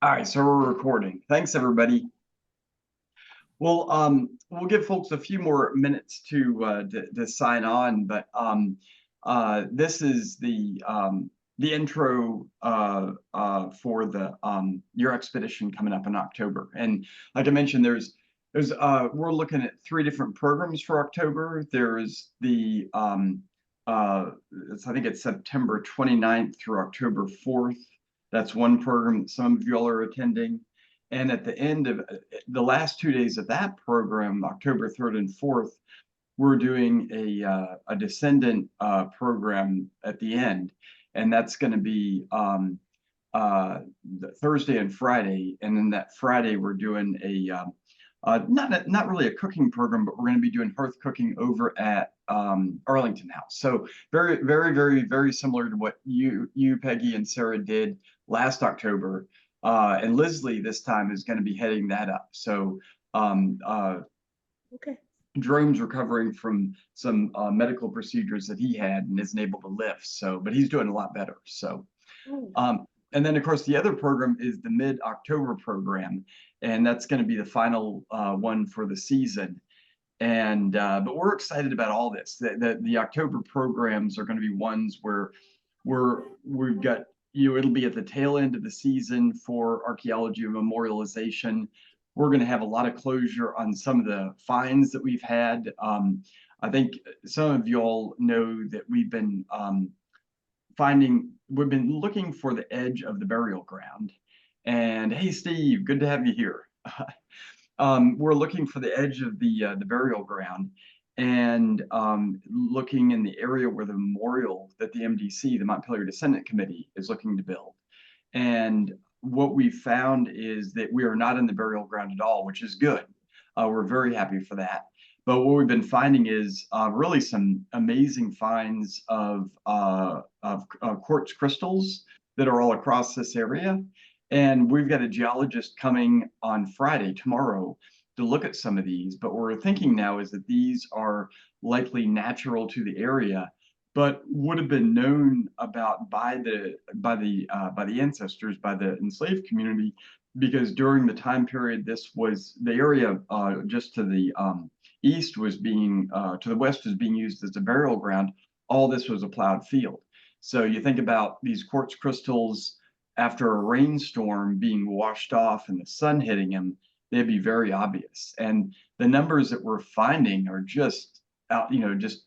All right, so we're recording. Thanks, everybody. We'll give folks a few more minutes to sign on, but this is the intro for the your expedition coming up in October. And like I mentioned, there's we're looking at three different programs for October. There's I think it's September 29th through October 4th. That's one program that some of you all are attending. And at the end of the last 2 days of that program, October 3rd and 4th, we're doing a descendant program at the end. And that's going to be Thursday and Friday. And then that Friday, we're doing not really a cooking program, but we're going to be doing hearth cooking over at Arlington House. So very, very, very, very similar to what you, Peggy, and Sarah did last October. And Leslie this time is going to be heading that up. So um, uh, Okay. Jerome's recovering from some medical procedures that he had and isn't able to lift. So, but he's doing a lot better. So, Oh, um, and then of course the other program is the mid-October program, and that's going to be the final one for the season. And but we're excited about all this. The October programs are going to be ones where we've got it'll be at the tail end of the season for archaeology and memorialization. We're going to have a lot of closure on some of the finds that we've had. I think some of you all know that we've been looking for the edge of the burial ground. And hey, Steve, good to have you here. We're looking for the edge of the burial ground and looking in the area where the memorial that the MDC, the Montpelier Descendant Committee, is looking to build. And what we found is that we are not in the burial ground at all, which is good. We're very happy for that. But what we've been finding is really some amazing finds of quartz crystals that are all across this area. And we've got a geologist coming on Friday, tomorrow, to look at some of these. But what we're thinking now is that these are likely natural to the area, but would have been known about by the ancestors, by the enslaved community, because during the time period, this was the area just to the east was being to the west was being used as a burial ground. All this was a plowed field. So you think about these quartz crystals after a rainstorm being washed off and the sun hitting them, they'd be very obvious. And the numbers that we're finding are just out, just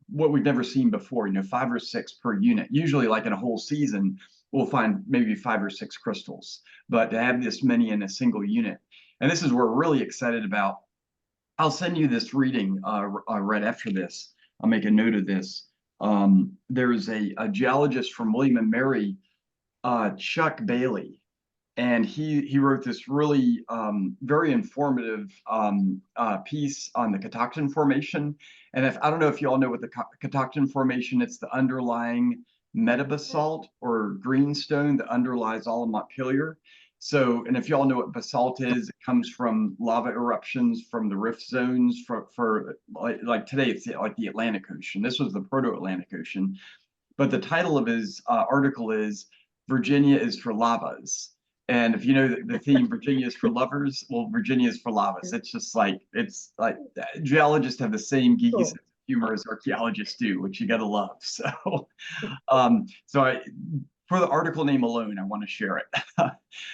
what we've never seen before, 5 or 6 per unit. Usually, like in a whole season, we'll find maybe 5 or 6 crystals, but to have this many in a single unit. And this is what we're really excited about. I'll send you this reading right after this. I'll make a note of this. There's a geologist from William and Mary, Chuck Bailey, and he wrote this really very informative piece on the Catoctin Formation. And if I don't know if you all know what the Catoctin Formation, it's the underlying metabasalt or greenstone that underlies all of Montpelier. So, and if you all know what basalt is, it comes from lava eruptions from the rift zones for like today, it's like the Atlantic Ocean. This was the Proto-Atlantic Ocean. But the title of his article is Virginia is for Lavas. And if you know the theme, Virginia is for lovers, well, Virginia is for lavas. It's like geologists have the same geeky sense cool. of humor as archaeologists do, which you gotta love. So for the article name alone, I want to share it.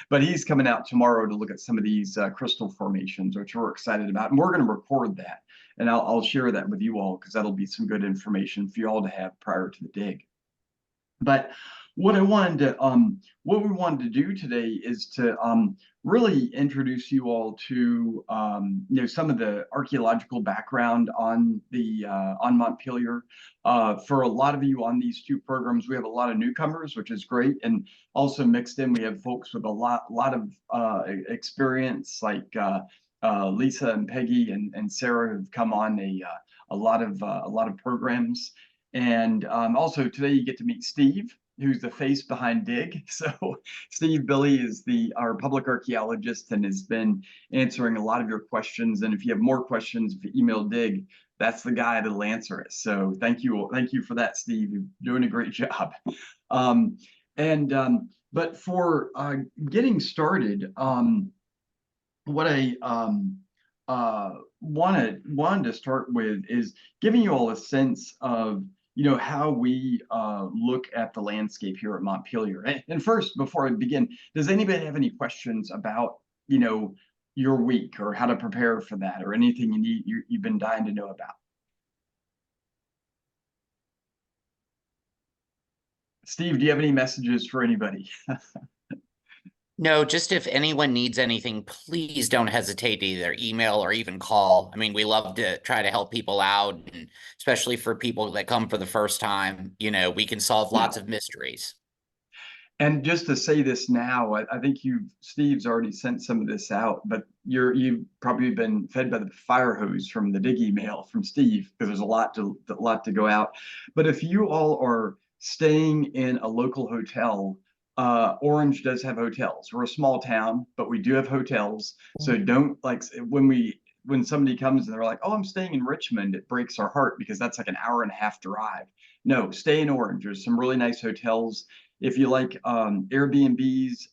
But he's coming out tomorrow to look at some of these crystal formations, which we're excited about, and we're going to record that, and I'll share that with you all because that'll be some good information for you all to have prior to the dig. But what we wanted to do today is to really introduce you all to some of the archaeological background on Montpelier. For a lot of you on these two programs, we have a lot of newcomers, which is great, and also mixed in we have folks with a lot of experience, like Lisa and Peggy and Sarah, who've come on a lot of programs. And also today you get to meet Steve, who's the face behind Dig. So Steve Billy is our public archaeologist and has been answering a lot of your questions. And if you have more questions, if you email Dig, that's the guy that'll answer it. So thank you for that, Steve. You're doing a great job. Um, and But for getting started, what I wanted to start with is giving you all a sense of how we look at the landscape here at Montpelier. And first, before I begin, does anybody have any questions about your week or how to prepare for that or anything you've been dying to know about? Steve, do you have any messages for anybody? No, just if anyone needs anything, please don't hesitate to either email or even call. I mean, we love to try to help people out, and especially for people that come for the first time, we can solve Yeah. lots of mysteries. And just to say this now, I think Steve's already sent some of this out, but you've probably been fed by the fire hose from the dig email from Steve because there's a lot to go out. But if you all are staying in a local hotel, Orange does have hotels. We're a small town, but we do have hotels. So don't like when somebody comes and they're like, "Oh, I'm staying in Richmond," it breaks our heart because that's like an hour and a half drive. No, stay in Orange. There's some really nice hotels. If you like Airbnbs,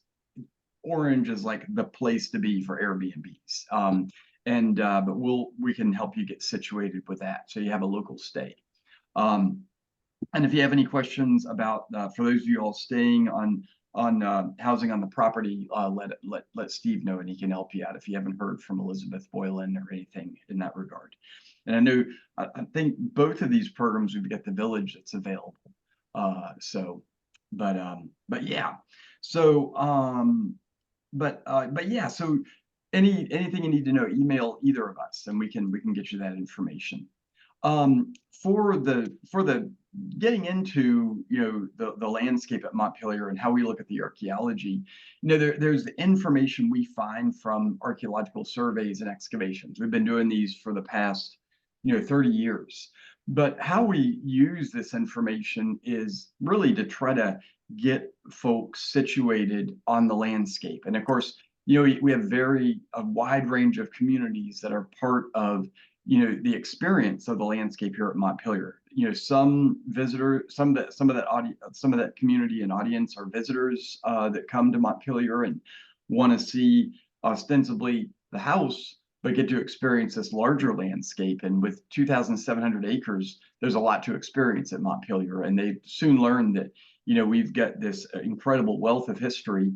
Orange is like the place to be for Airbnbs. And but we can help you get situated with that, so you have a local stay. Um, and if you have any questions about for those of you all staying on housing on the property, let Steve know and he can help you out if you haven't heard from Elizabeth Boylan or anything in that regard. And I know I think both of these programs we've got the village that's available. So but yeah. So but yeah, so anything you need to know, email either of us and we can get you that information. For the getting into the landscape at Montpelier and how we look at the archaeology, there's the information we find from archaeological surveys and excavations. We've been doing these for the past 30 years. But how we use this information is really to try to get folks situated on the landscape. And of course, we have a wide range of communities that are part of the experience of the landscape here at Montpelier. Some visitor, some of that audience, some of that community and audience are visitors that come to Montpelier and want to see ostensibly the house, but get to experience this larger landscape. And with 2,700 acres, there's a lot to experience at Montpelier. And they soon learn that we've got this incredible wealth of history.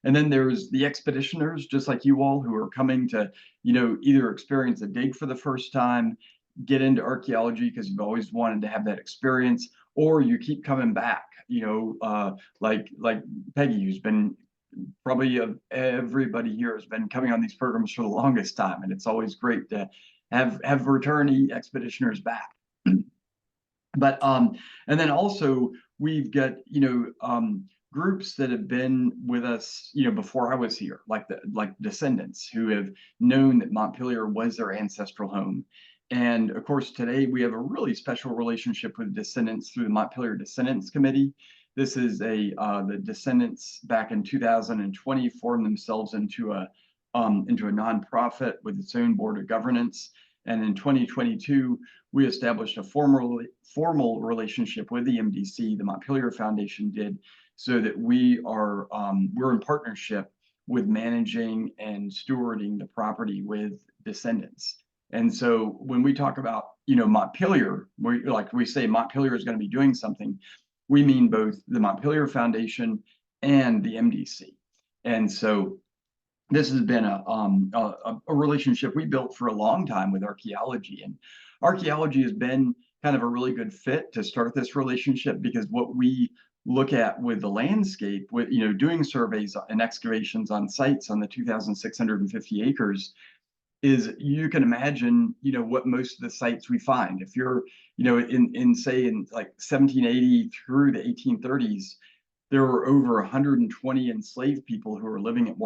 And then there's the expeditioners, just like you all, who are coming to either experience a dig for the first time, get into archaeology because you've always wanted to have that experience, or you keep coming back. Like Peggy, who's been probably everybody here has been coming on these programs for the longest time, and it's always great to have returnee expeditioners back. But and then also we've got groups that have been with us before I was here, like descendants who have known that Montpelier was their ancestral home. And of course, today we have a really special relationship with descendants through the Montpelier Descendants Committee. This is the descendants back in 2020 formed themselves into a nonprofit with its own board of governance. And in 2022, we established a formal relationship with the MDC, the Montpelier Foundation did, so that we're in partnership with managing and stewarding the property with descendants. And so when we talk about Montpelier, we say Montpelier is going to be doing something, we mean both the Montpelier Foundation and the MDC. And so this has been a relationship we built for a long time with archaeology, and archaeology has been kind of a really good fit to start this relationship because what we look at with the landscape, with doing surveys and excavations on sites on the 2,650 acres, is you can imagine what most of the sites we find. If you're in say in like 1780 through the 1830s, there were over 120 enslaved people who were living and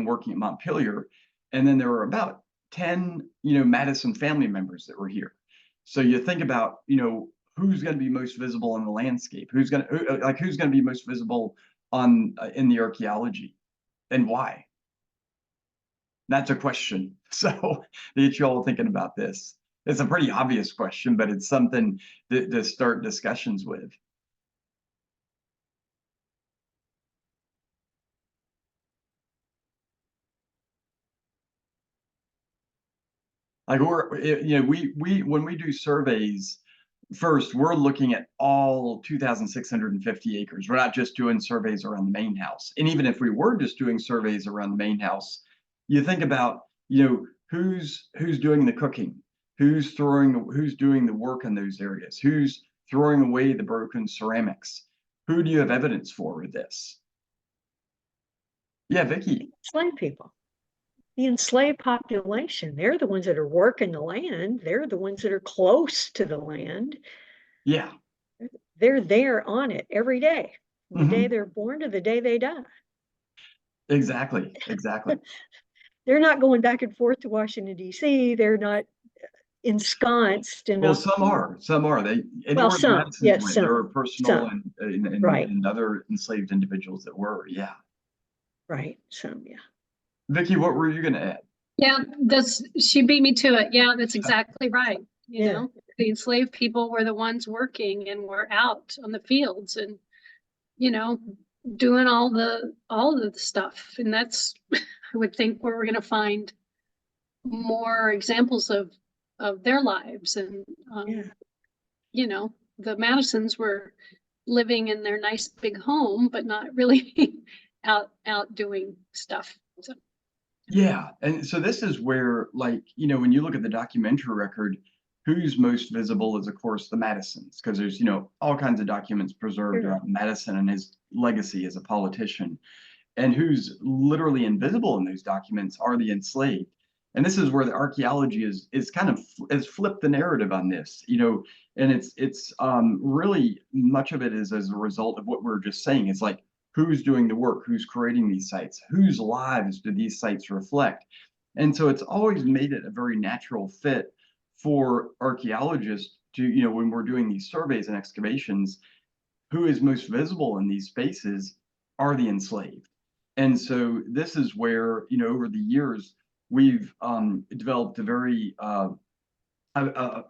working at Montpelier, and then there were about 10 Madison family members that were here. So you think about who's going to be most visible on the landscape, who's going to be most visible on in the archaeology, and why. That's a question. So that you all thinking about this. It's a pretty obvious question, but it's something to start discussions with. Like we when we do surveys, first we're looking at all 2,650 acres. We're not just doing surveys around the main house. And even if we were just doing surveys around the main house, you think about, who's doing the cooking, who's doing the work in those areas, who's throwing away the broken ceramics. Who do you have evidence for with this? Yeah, Vicky. Enslaved people. The enslaved population, they're the ones that are working the land. They're the ones that are close to the land. Yeah. They're there on it every day, from the day Mhm. they're born to the day they die. Exactly. Exactly. They're not going back and forth to Washington, D.C. They're not ensconced in Well, a, some are. They well, anywhere the some, Madisons yes, went, there were some, personal some, right, and other enslaved individuals that were. Yeah. right, some, yeah. Vicky, what were you going to add? Yeah, she beat me to it. Yeah, that's exactly right. You Yeah. know, the enslaved people were the ones working and were out on the fields and, you know, doing all of the stuff. And that's, I would think, where we're going to find more examples of their lives. And, Yeah. you know, the Madisons were living in their nice big home, but not really out doing stuff. So. Yeah. And so this is where, like, when you look at the documentary record, who's most visible is, of course, the Madisons, because there's, all kinds of documents preserved Sure. about Madison and his legacy as a politician. And who's literally invisible in those documents are the enslaved. And this is where the archaeology is kind of has flipped the narrative on this, and it's really much of it is as a result of what we are just saying. It's like, who's doing the work, who's creating these sites, whose lives do these sites reflect? And so it's always made it a very natural fit for archaeologists to, when we're doing these surveys and excavations, who is most visible in these spaces are the enslaved. And so this is where, over the years, we've developed a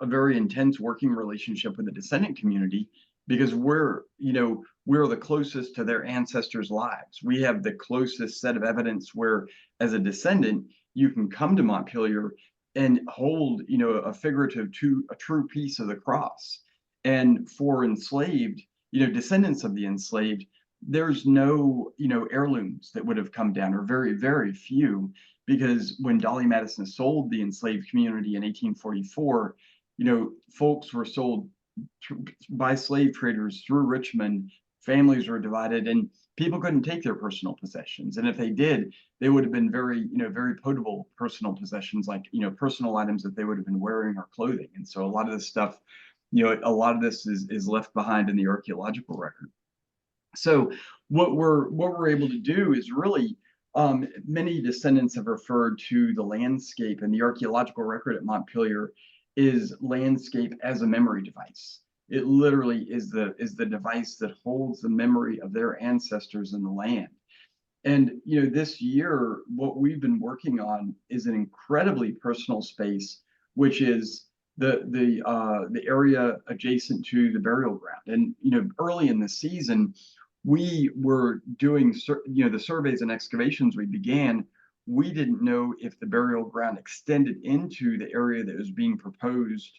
very intense working relationship with the descendant community, because we're the closest to their ancestors' lives. We have the closest set of evidence where, as a descendant, you can come to Montpelier and hold, a true piece of the cross. And for enslaved, descendants of the enslaved, there's no, heirlooms that would have come down, or very, very few, because when Dolly Madison sold the enslaved community in 1844, folks were sold by slave traders through Richmond. Families were divided, and people couldn't take their personal possessions. And if they did, they would have been very, very potable personal possessions, like, personal items that they would have been wearing or clothing. And so a lot of this stuff, a lot of this is left behind in the archaeological record. So what we're able to do is really, many descendants have referred to the landscape, and the archaeological record at Montpelier is landscape as a memory device. It literally is the device that holds the memory of their ancestors in the land. And this year, what we've been working on is an incredibly personal space, which is the area adjacent to the burial ground. And early in the season, we were doing the surveys and excavations we began. We didn't know if the burial ground extended into the area that was being proposed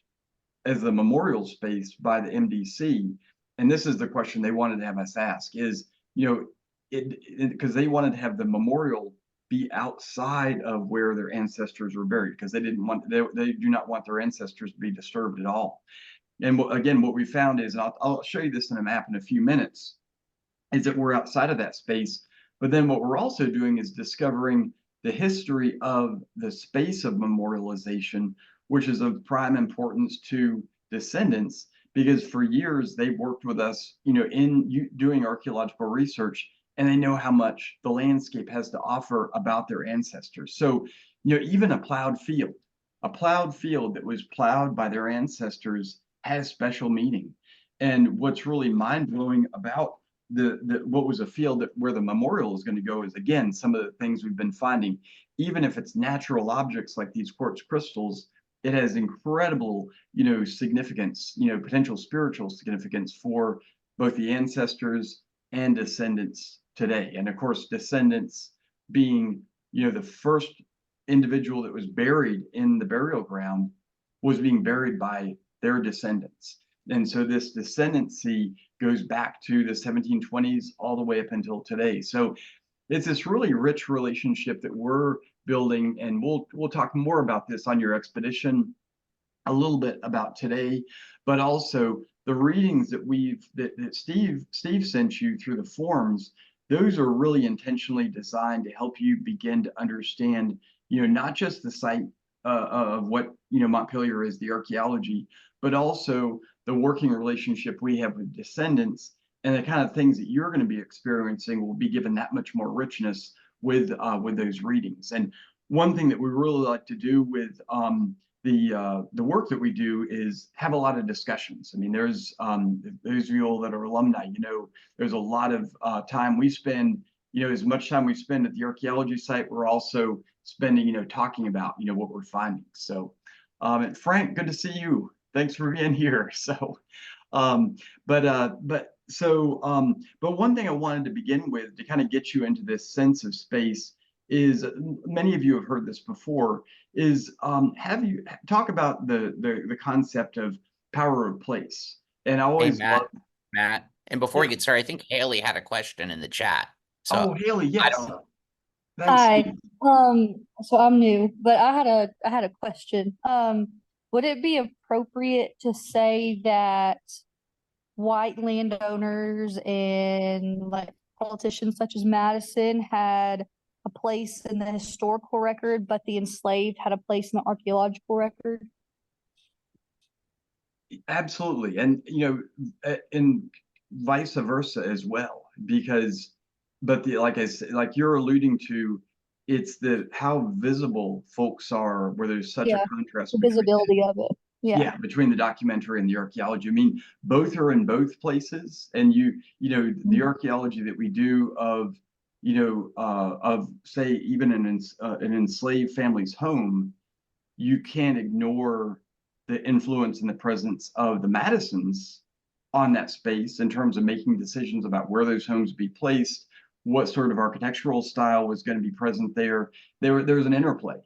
as the memorial space by the MDC. And this is the question they wanted to have us ask: is, because they wanted to have the memorial be outside of where their ancestors were buried, because they do not want their ancestors to be disturbed at all. And again, what we found is, and I'll show you this in a map in a few minutes, is that we're outside of that space. But then what we're also doing is discovering the history of the space of memorialization, which is of prime importance to descendants, because for years they've worked with us, in doing archaeological research, and they know how much the landscape has to offer about their ancestors. So, even a plowed field that was plowed by their ancestors has special meaning. And what's really mind-blowing about what was a field where the memorial is going to go is, again, some of the things we've been finding. Even if it's natural objects like these quartz crystals, it has incredible, significance, potential spiritual significance for both the ancestors and descendants today. And of course, descendants being, the first individual that was buried in the burial ground was being buried by their descendants. And so this descendancy goes back to the 1720s all the way up until today. So it's this really rich relationship that we're building, and we'll talk more about this on your expedition a little bit about today, but also the readings that Steve sent you through the forms. Those are really intentionally designed to help you begin to understand, not just the site of what Montpelier is, the archaeology, but also the working relationship we have with descendants, and the kind of things that you're going to be experiencing will be given that much more richness with those readings. And one thing that we really like to do with the work that we do is have a lot of discussions. I mean, there's those of you all that are alumni, there's a lot of time we spend, as much time we spend at the archaeology site, we're also spending, talking about, what we're finding. So, Frank, good to see you. Thanks for being here. So, but one thing I wanted to begin with to kind of get you into this sense of space is, many of you have heard this before, is have you talk about the concept of power of place. And I Hey, always Matt, and before we Yeah. get started, I think Haley had a question in the chat. So Oh, Haley, I yes. don't, Thanks, Hi. Steve. So I'm new, but I had a question. Would it be appropriate to say that white landowners and like politicians such as Madison had a place in the historical record, but the enslaved had a place in the archaeological record? Absolutely. And, and vice versa as well, because, but like I said, like you're alluding to, it's how visible folks are, where there's such a Yeah, contrast the between visibility of it. Yeah. between the documentary and the archaeology. I mean, both are in both places. And the archaeology that we do of, of say, even an enslaved family's home, you can't ignore the influence and the presence of the Madisons on that space in terms of making decisions about where those homes be placed, what sort of architectural style was going to be present there. There's an interplay.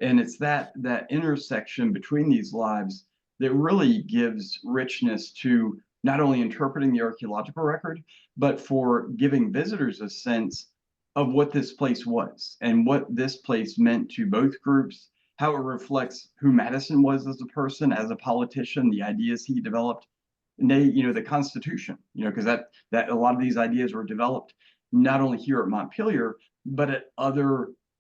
And it's that intersection between these lives that really gives richness to not only interpreting the archaeological record, but for giving visitors a sense of what this place was and what this place meant to both groups, how it reflects who Madison was as a person, as a politician, the ideas he developed, and the Constitution, because that a lot of these ideas were developed not only here at Montpelier, but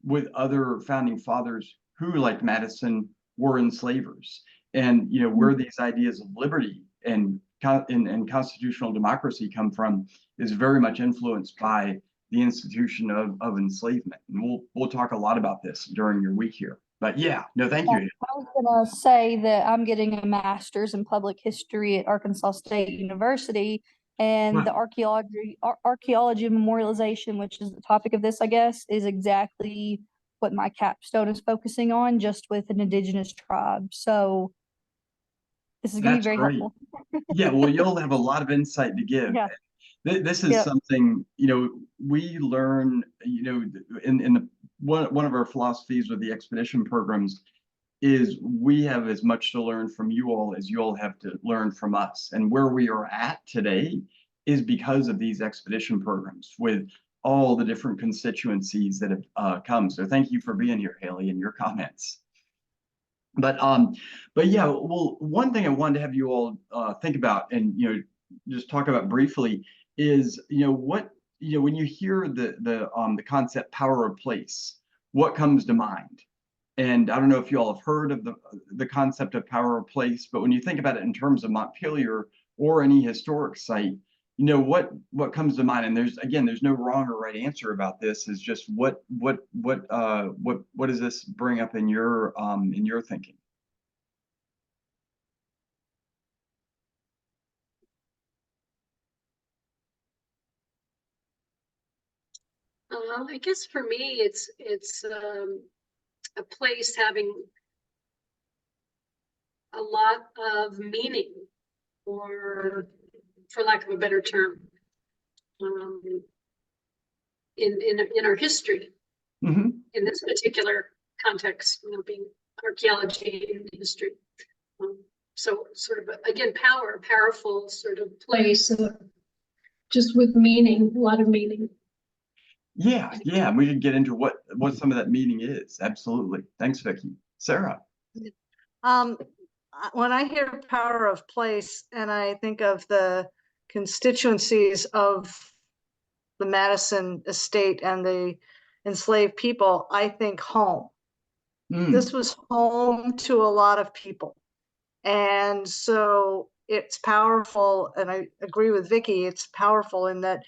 with other founding fathers who, like Madison, were enslavers. And where these ideas of liberty and constitutional democracy come from is very much influenced by the institution of enslavement. And we'll talk a lot about this during your week here. But yeah, no, thank you. I was gonna say that I'm getting a master's in public history at Arkansas State University, and the archaeology memorialization, which is the topic of this, I guess, is exactly what my capstone is focusing on, just with an indigenous tribe. So this is gonna be very helpful. Yeah, well, you'll have a lot of insight to give. Yeah. This is something, we learn, in one of our philosophies with the expedition programs is we have as much to learn from you all as you all have to learn from us. And where we are at today is because of these expedition programs with all the different constituencies that have come. So thank you for being here, Haley, and your comments. But yeah, well, one thing I wanted to have you all think about and just talk about briefly is what when you hear the concept power of place, what comes to mind? And I don't know if you all have heard of the concept of power of place, but when you think about it in terms of Montpelier or any historic site, what comes to mind? And there's no wrong or right answer about this. Is just what does this bring up in your thinking? I guess for me, it's a place having a lot of meaning, or for lack of a better term, in our history, Mm-hmm. in this particular context, being archaeology and history. So sort of, again, powerful sort of place, just with meaning, a lot of meaning. Yeah, we can get into what some of that meaning is. Absolutely. Thanks, Vicki. Sarah. When I hear power of place and I think of the constituencies of the Madison estate and the enslaved people, I think home. This was home to a lot of people. And so it's powerful. And I agree with Vicki, it's powerful in that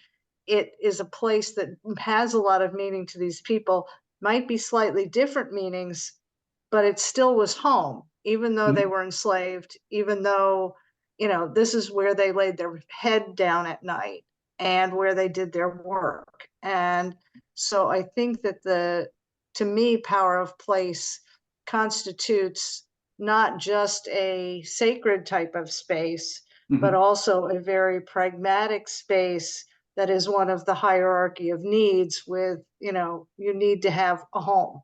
it is a place that has a lot of meaning to these people, might be slightly different meanings, but it still was home, even though they were enslaved, even though, this is where they laid their head down at night and where they did their work. And so I think that to me, power of place constitutes not just a sacred type of space, but also a very pragmatic space that is one of the hierarchy of needs with, you need to have a home.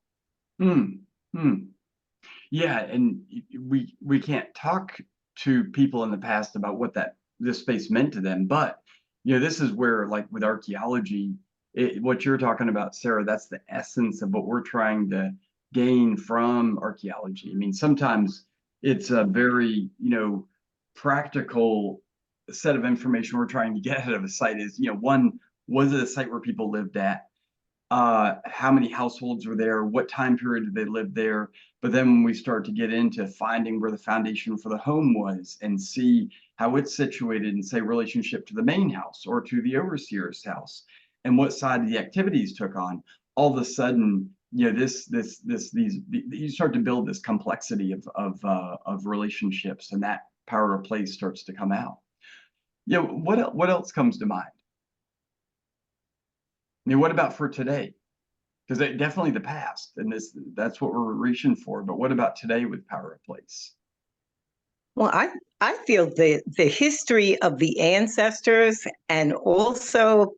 Yeah, and we can't talk to people in the past about what this space meant to them, but this is where, like with archaeology, what you're talking about, Sarah, that's the essence of what we're trying to gain from archaeology. I mean, sometimes it's a very practical set of information we're trying to get out of a site. Is one, was it a site where people lived at? How many households were there? What time period did they live there? But then when we start to get into finding where the foundation for the home was and see how it's situated in, say, relationship to the main house or to the overseer's house, and what side the activities took on, all of a sudden, you start to build this complexity of relationships, and that power of place starts to come out. What else comes to mind? What about for today? Because definitely the past, and that's what we're reaching for. But what about today with power of place? Well, I feel the history of the ancestors and also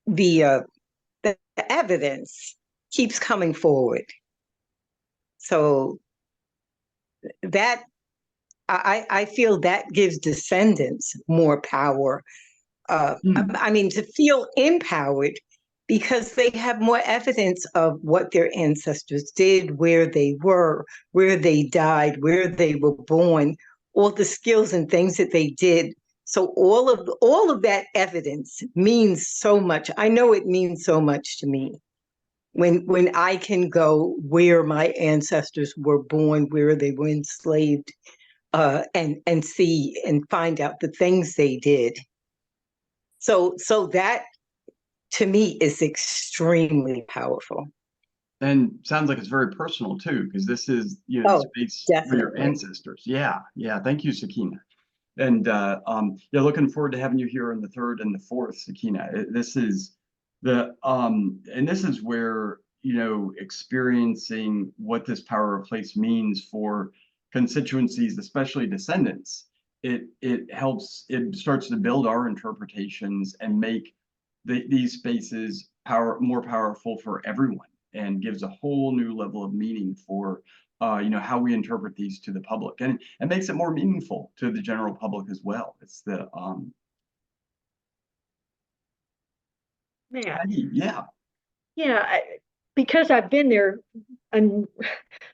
the evidence keeps coming forward. So that I feel that gives descendants more power. I mean, to feel empowered because they have more evidence of what their ancestors did, where they were, where they died, where they were born, all the skills and things that they did. So all of that evidence means so much. I know it means so much to me when I can go where my ancestors were born, where they were enslaved, and see and find out the things they did. So that to me is extremely powerful. And sounds like it's very personal too, because this is the space for your ancestors. Yeah. Thank you, Sakina. And looking forward to having you here on the 3rd and the 4th, Sakina. This is where experiencing what this power of place means for constituencies, especially descendants. It starts to build our interpretations and make these spaces more powerful for everyone, and gives a whole new level of meaning for how we interpret these to the public, and it makes it more meaningful to the general public as well. It's the because I've been there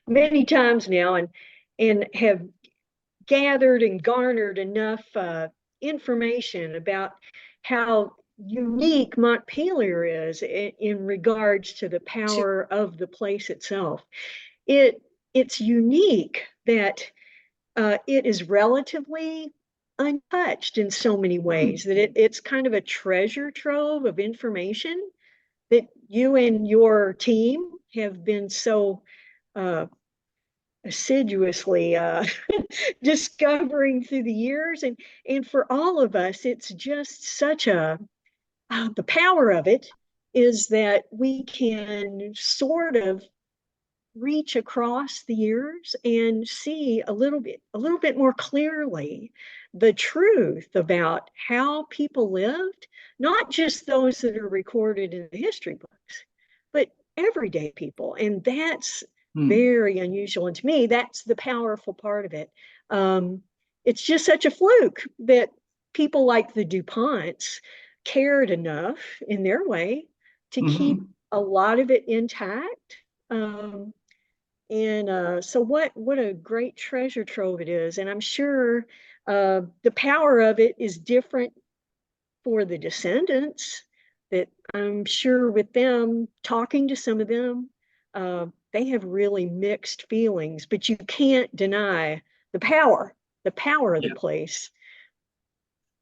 many times now and have gathered and garnered enough information about how unique Montpelier is in regards to the power of the place itself. It's unique that it is relatively untouched in so many ways, that it's kind of a treasure trove of information that you and your team have been so assiduously discovering through the years. And for all of us, it's just such the power of it is that we can sort of reach across the years and see a little bit more clearly the truth about how people lived, not just those that are recorded in the history books, but everyday people. And that's Hmm. very unusual. And to me, that's the powerful part of it. It's just such a fluke that people like the DuPonts cared enough in their way to keep Mhm. a lot of it intact. So what a great treasure trove it is. And I'm sure the power of it is different for the descendants, that I'm sure with them, talking to some of them, they have really mixed feelings, but you can't deny the power of the Yeah. place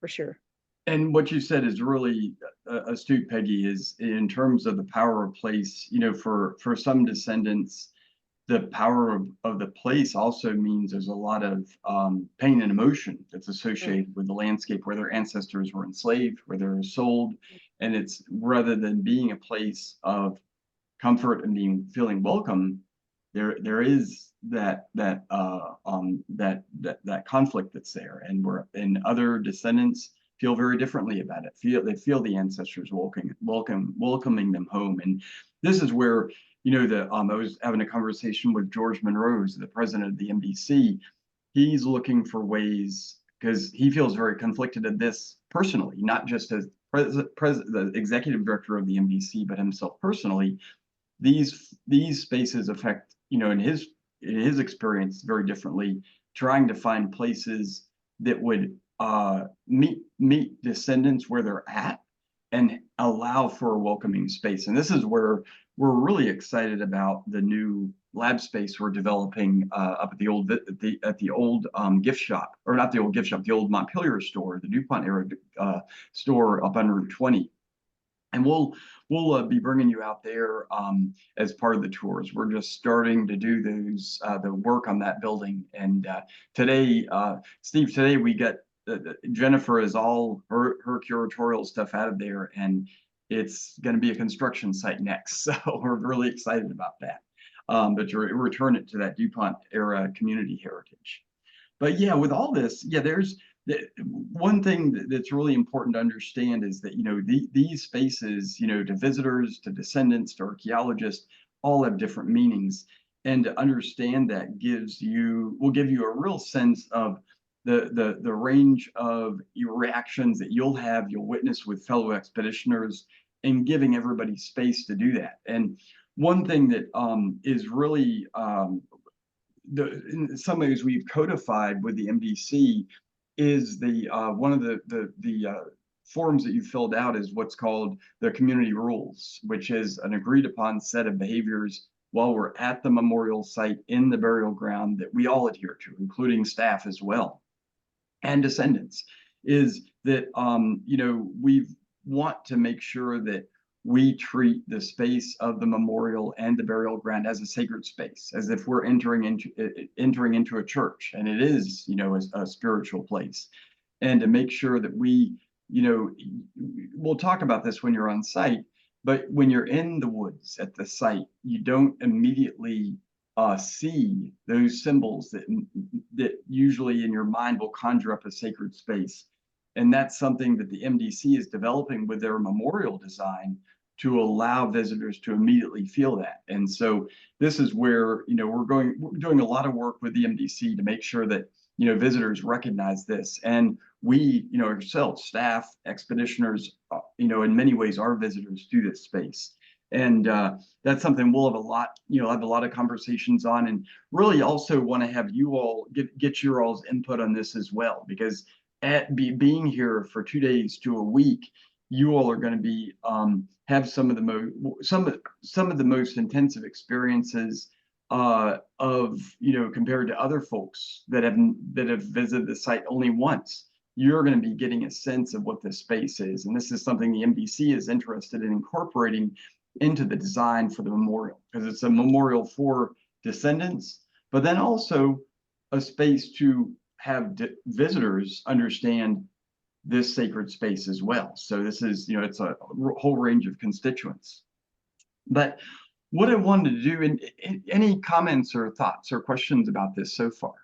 for sure. And what you said is really astute, Peggy, is in terms of the power of place, for some descendants, the power of the place also means there's a lot of pain and emotion that's associated with the landscape where their ancestors were enslaved, where they were sold. And it's rather than being a place of comfort and feeling welcome, there is that conflict that's there, and other descendants feel very differently about it. They feel the ancestors welcoming them home, and this is where I was having a conversation with George Monroe, who's the president of the MDC. He's looking for ways because he feels very conflicted at this personally, not just as the executive director of the MDC, but himself personally. These spaces affect, in his experience very differently, trying to find places that would meet descendants where they're at and allow for a welcoming space. And this is where we're really excited about the new lab space we're developing up at the old gift shop, or not the old gift shop, the old Montpelier store, the DuPont era store up on Route 20. And we'll be bringing you out there as part of the tours. We're just starting to do the work on that building. And today, Steve, today we got Jennifer is all her curatorial stuff out of there, and it's going to be a construction site next. So we're really excited about that. But to return it to that DuPont era community heritage. But yeah, with all this, yeah, there's one thing that's really important to understand is that these spaces, to visitors, to descendants, to archaeologists, all have different meanings, and to understand that will give you a real sense of the range of reactions that you'll witness with fellow expeditioners, and giving everybody space to do that. And one thing that is really in some ways we've codified with the MDC is the one of the forms that you filled out is what's called the community rules, which is an agreed upon set of behaviors while we're at the memorial site in the burial ground that we all adhere to, including staff as well and descendants. Is that we want to make sure that we treat the space of the memorial and the burial ground as a sacred space, as if we're entering into a church, and it is, a spiritual place. And to make sure that we'll talk about this when you're on site, but when you're in the woods at the site, you don't immediately see those symbols that usually in your mind will conjure up a sacred space. And that's something that the MDC is developing with their memorial design, to allow visitors to immediately feel that. And so this is where, we're doing a lot of work with the MDC to make sure that, visitors recognize this. And we, ourselves, staff, expeditioners, in many ways are visitors to this space. And that's something we'll have a lot of conversations on, and really also want to have you all get your all's input on this as well, because being here for 2 days to a week, you all are going to be have some of the most intensive experiences compared to other folks that have visited the site only once. You're going to be getting a sense of what this space is, and this is something the MDC is interested in incorporating into the design for the memorial, because it's a memorial for descendants, but then also a space to have visitors understand this sacred space as well. So this is, it's a whole range of constituents. But what I wanted to do, and any comments or thoughts or questions about this so far?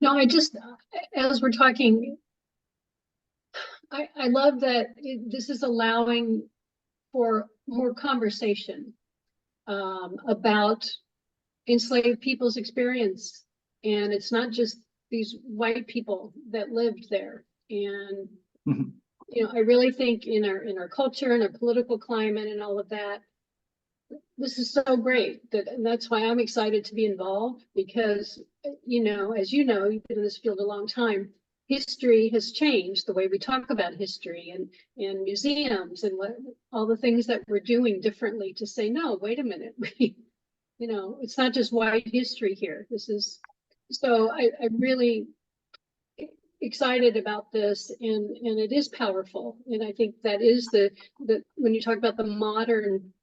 No, as we're talking, I love that this is allowing for more conversation about enslaved people's experience. And it's not just these white people that lived there. And, you know, I really think in our culture and our political climate and all of that, this is so great and that's why I'm excited to be involved, because, you know, as you know, you've been in this field a long time. History has changed the way we talk about history and museums and what all the things that we're doing differently to say, no, wait a minute. You know, it's not just white history here. This is, so I'm really excited about this, and it is powerful. And I think that is the when you talk about the modern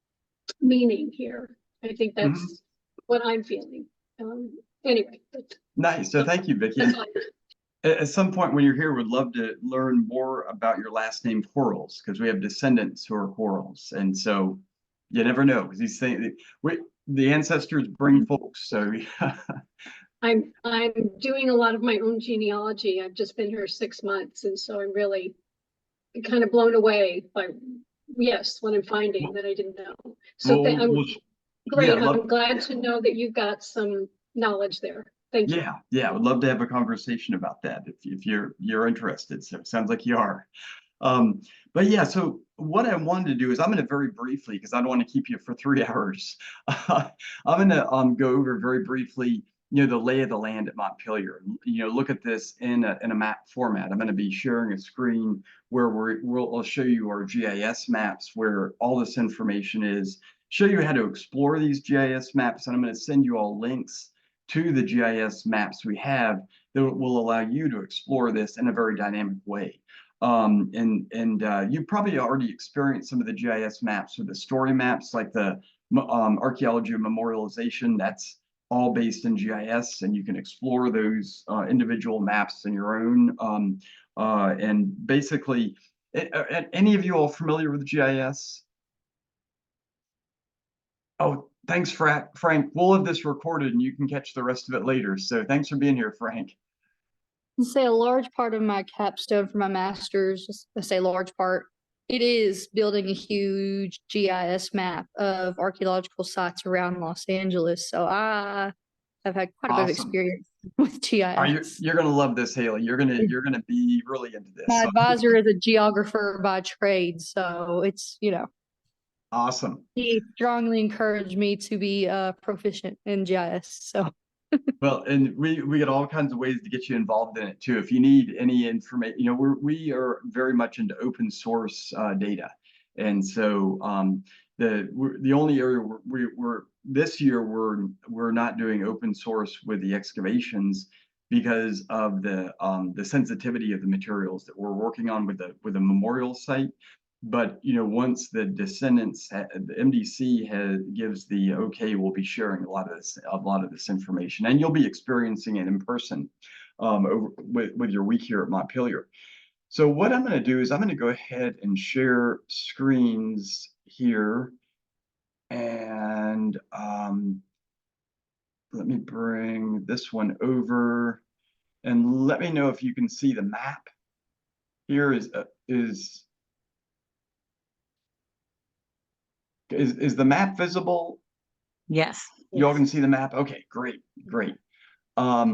meaning here, I think that's what I'm feeling. Anyway. Nice. So thank you, Vicki. At some point when you're here, we'd love to learn more about your last name Quarles, because we have descendants who are Quarles. And so you never know, because these things, the ancestors bring folks. So I'm doing a lot of my own genealogy. I've just been here 6 months, and so I'm really kind of blown away by what I'm finding that I didn't know. So great. Yeah, I'm glad to know that you've got some knowledge there. Thank you. Yeah, I would love to have a conversation about that if you're interested. So it sounds like you are. But yeah, so what I wanted to do is I'm going to very briefly, because I don't want to keep you for 3 hours. I'm going to go over very briefly, you know, the lay of the land at Montpelier. You know, look at this in a map format. I'm going to be sharing a screen where I'll show you our GIS maps, where all this information is, show you how to explore these GIS maps, and I'm going to send you all links to the GIS maps we have that will allow you to explore this in a very dynamic way. You probably already experienced some of the GIS maps or the story maps, like the archaeology of memorialization. That's all based in GIS, and you can explore those individual maps in your own. And basically, any of you all familiar with GIS? Oh, thanks, Frank. We'll have this recorded and you can catch the rest of it later. So thanks for being here, Frank. Say a large part of my capstone for my master's, just to say large part, it is building a huge GIS map of archaeological sites around Los Angeles. So I have had quite a bit of experience with GIS. You're gonna love this, Haley. You're gonna be really into this. My advisor is a geographer by trade, so it's, you know. Awesome. He strongly encouraged me to be proficient in GIS. So well, and we get all kinds of ways to get you involved in it too. If you need any information, you know, we are very much into open source data, and so the only area we're this year we're not doing open source with the excavations because of the sensitivity of the materials that we're working on with the memorial site. But you know, once the descendants, the MDC gives the okay, we'll be sharing a lot of this information, and you'll be experiencing it in person with your week here at Montpelier. So what I'm going to do is I'm going to go ahead and share screens here, and let me bring this one over, and let me know if you can see the map. Here is the map visible? Yes. You all can see the map? Okay, great. Let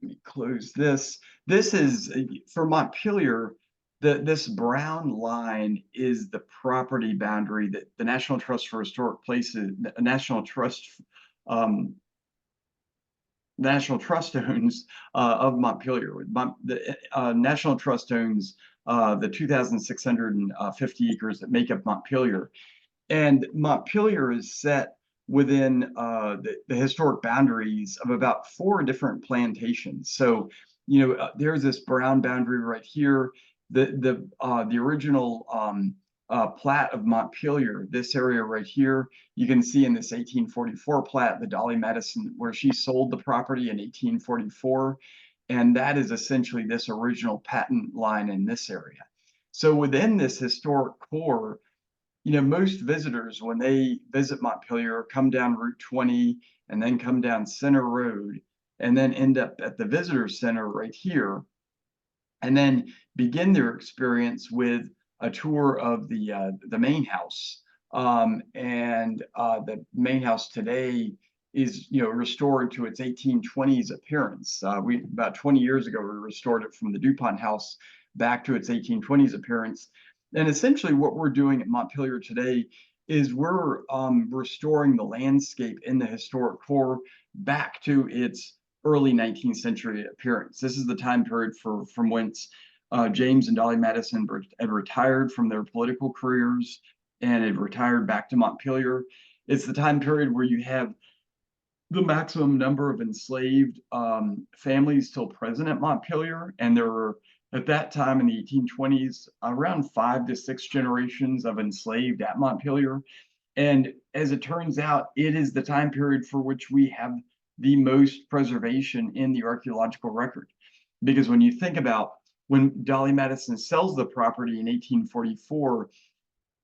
me close this. This is for Montpelier. This brown line is the property boundary that the National Trust for Historic Places, National Trust owns of Montpelier. The National Trust owns the 2,650 acres that make up Montpelier. And Montpelier is set within the historic boundaries of about 4 different plantations. So, you know, there's this brown boundary right here. The original plat of Montpelier, this area right here, you can see in this 1844 plat, the Dolly Madison, where she sold the property in 1844. And that is essentially this original patent line in this area. So within this historic core, you know, most visitors, when they visit Montpelier, come down Route 20 and then come down Center Road and then end up at the visitor center right here. and then begin their experience with a tour of the main house. The main house today is, restored to its 1820s appearance. We about 20 years ago, we restored it from the DuPont house back to its 1820s appearance. And essentially what we're doing at Montpelier today is we're restoring the landscape in the historic core back to its early 19th century appearance. This is the time period from whence James and Dolly Madison had retired from their political careers and had retired back to Montpelier. It's the time period where you have the maximum number of enslaved families still present at Montpelier, and there were, at that time in the 1820s, around 5 to 6 generations of enslaved at Montpelier. And as it turns out, it is the time period for which we have the most preservation in the archaeological record. Because when you think about when Dolly Madison sells the property in 1844,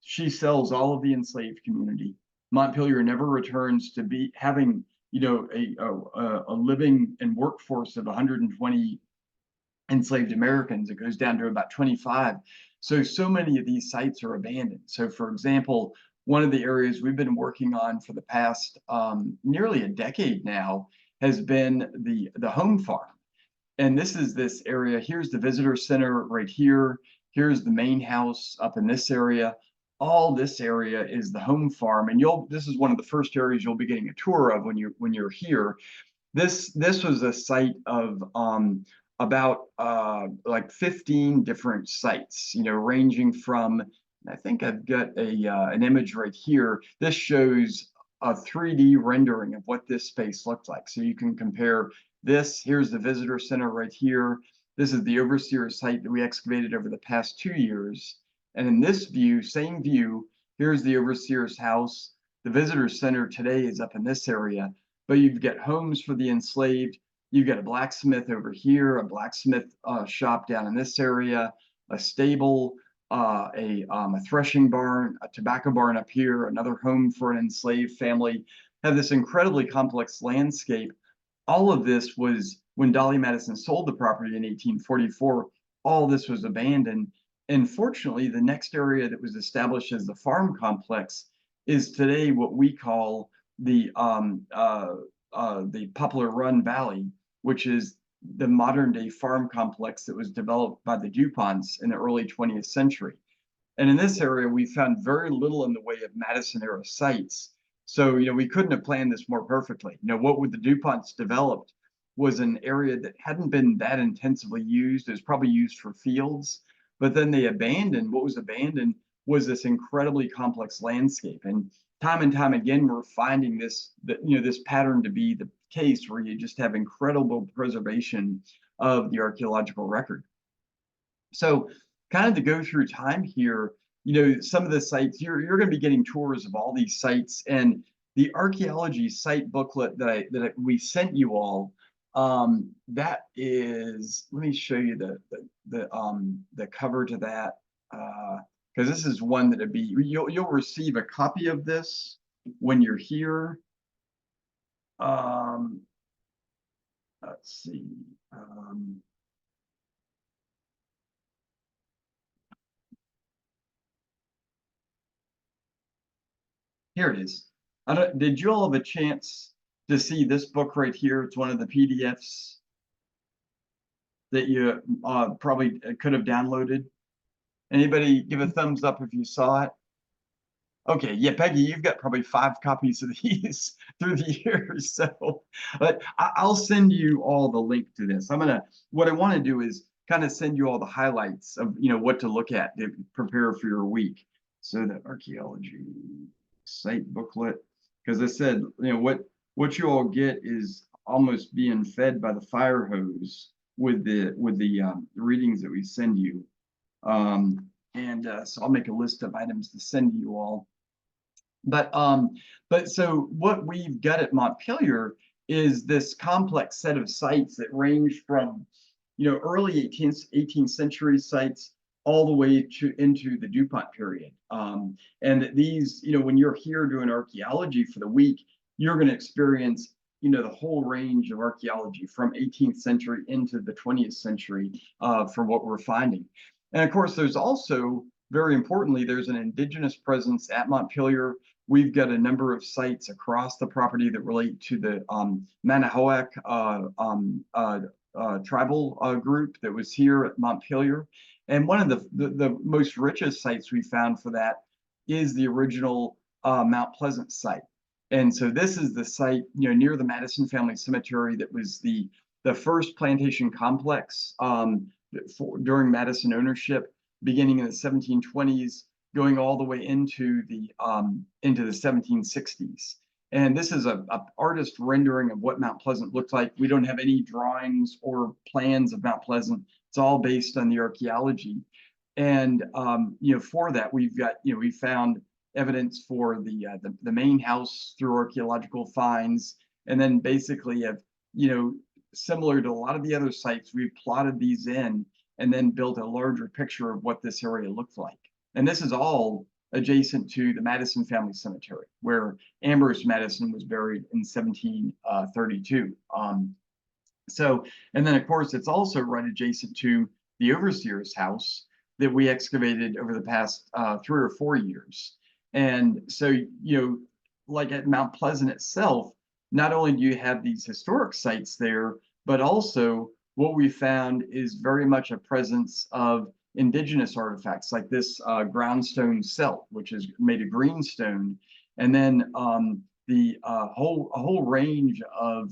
she sells all of the enslaved community. Montpelier never returns to be having, a living and workforce of 120 enslaved Americans. It goes down to about 25. So many of these sites are abandoned. So for example, one of the areas we've been working on for the past nearly a decade now has been the home farm. And this is this area. Here's the visitor center right here. Here's the main house up in this area. All this area is the home farm. And this is one of the first areas you'll be getting a tour of when you're here. This was a site of about like 15 different sites, ranging from, I think I've got an image right here. This shows a 3D rendering of what this space looked like. So you can compare this. Here's the visitor center right here. This is the overseer site that we excavated over the past 2 years. And in this view, same view, here's the overseer's house. The visitor center today is up in this area, but you've got homes for the enslaved. You've got a blacksmith over here, a blacksmith shop down in this area, a stable, a threshing barn, a tobacco barn up here, another home for an enslaved family. Have this incredibly complex landscape. All of this was when Dolly Madison sold the property in 1844. All this was abandoned. And fortunately, the next area that was established as the farm complex is today what we call the Poplar Run Valley, which is the modern day farm complex that was developed by the DuPonts in the early 20th century. And in this area, we found very little in the way of Madison era sites. So, we couldn't have planned this more perfectly. What the DuPonts developed was an area that hadn't been that intensively used. It was probably used for fields, but then they abandoned. What was abandoned was this incredibly complex landscape. And time again, we're finding this pattern to be the case where you just have incredible preservation of the archaeological record. So kind of to go through time here, some of the sites, you're going to be getting tours of all these sites, and the archaeology site booklet that we sent you all, that is, let me show you the cover to that, because this is one that'd be, you'll receive a copy of this when you're here. Let's see. Here it is. Did you all have a chance to see this book right here? It's one of the PDFs that you probably could have downloaded. Anybody give a thumbs up if you saw it? Okay, yeah, Peggy, you've got probably 5 copies of these through the years. So, but I'll send you all the link to this. What I want to do is kind of send you all the highlights of, what to look at to prepare for your week. So the archaeology site booklet, because I said, what you all get is almost being fed by the fire hose with the readings that we send you. So I'll make a list of items to send you all. But so what we've got at Montpelier is this complex set of sites that range from, early 18th century sites all the way into the DuPont period. And these, when you're here doing archaeology for the week, you're going to experience the whole range of archaeology from 18th century into the 20th century for what we're finding. And of course, there's also, very importantly, there's an indigenous presence at Montpelier. We've got a number of sites across the property that relate to the Manahoac tribal group that was here at Montpelier. And one of the most richest sites we found for that is the original Mount Pleasant site. And so this is the site, near the Madison Family Cemetery that was the first plantation complex during Madison ownership, beginning in the 1720s, going all the way into the 1760s. And this is a artist rendering of what Mount Pleasant looked like. We don't have any drawings or plans of Mount Pleasant. It's all based on the archaeology. And for that, we've got, we found evidence for the main house through archaeological finds, and then basically have, similar to a lot of the other sites, we've plotted these in and then built a larger picture of what this area looked like. And this is all adjacent to the Madison Family Cemetery, where Ambrose Madison was buried in 1732. And then of course, it's also right adjacent to the overseer's house that we excavated over the past 3 or 4 years. And so, like at Mount Pleasant itself, not only do you have these historic sites there, but also what we found is very much a presence of indigenous artifacts, like this groundstone celt, which is made of greenstone, and then a whole range of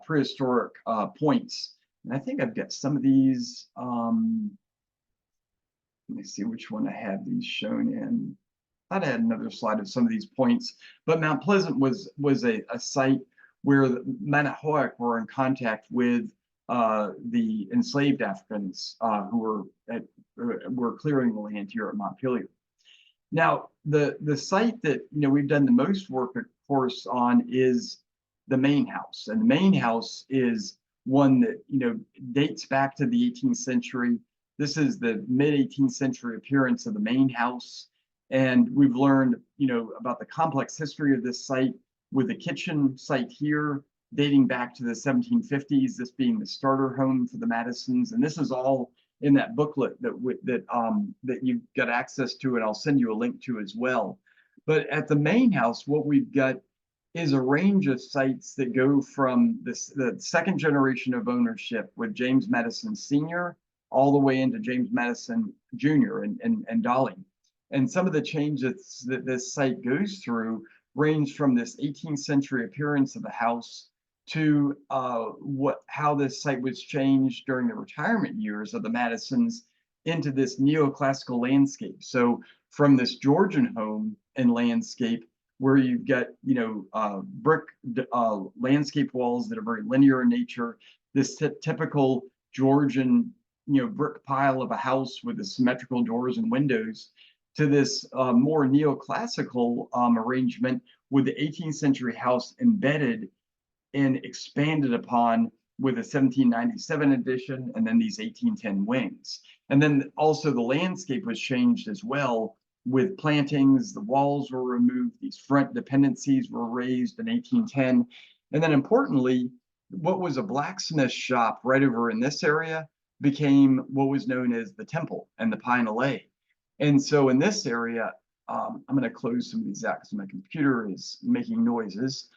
prehistoric points. And I think I've got some of these. Let me see which one I have these shown in. I'd add another slide of some of these points, but Mount Pleasant was a site where the Manahoac were in contact with the enslaved Africans who were clearing the land here at Montpelier. Now, the site that we've done the most work, of course, on is the main house, and the main house is one that dates back to the 18th century. This is the mid-18th century appearance of the main house. And we've learned, about the complex history of this site, with the kitchen site here dating back to the 1750s, this being the starter home for the Madisons. And this is all in that booklet that you've got access to, and I'll send you a link to as well. But at the main house, what we've got is a range of sites that go from the second generation of ownership with James Madison Sr. all the way into James Madison Jr. and Dolly. And some of the changes that this site goes through range from this 18th century appearance of the house to how this site was changed during the retirement years of the Madisons into this neoclassical landscape. So from this Georgian home and landscape where you've got brick landscape walls that are very linear in nature, this typical Georgian brick pile of a house with the symmetrical doors and windows, to this more neoclassical arrangement with the 18th century house embedded and expanded upon with a 1797 edition, and then these 1810 wings. And then also the landscape was changed as well, with plantings, the walls were removed, these front dependencies were raised in 1810. And then importantly, what was a blacksmith shop right over in this area became what was known as the temple and the Pine Alley. And so in this area, I'm going to close some of these out because my computer is making noises.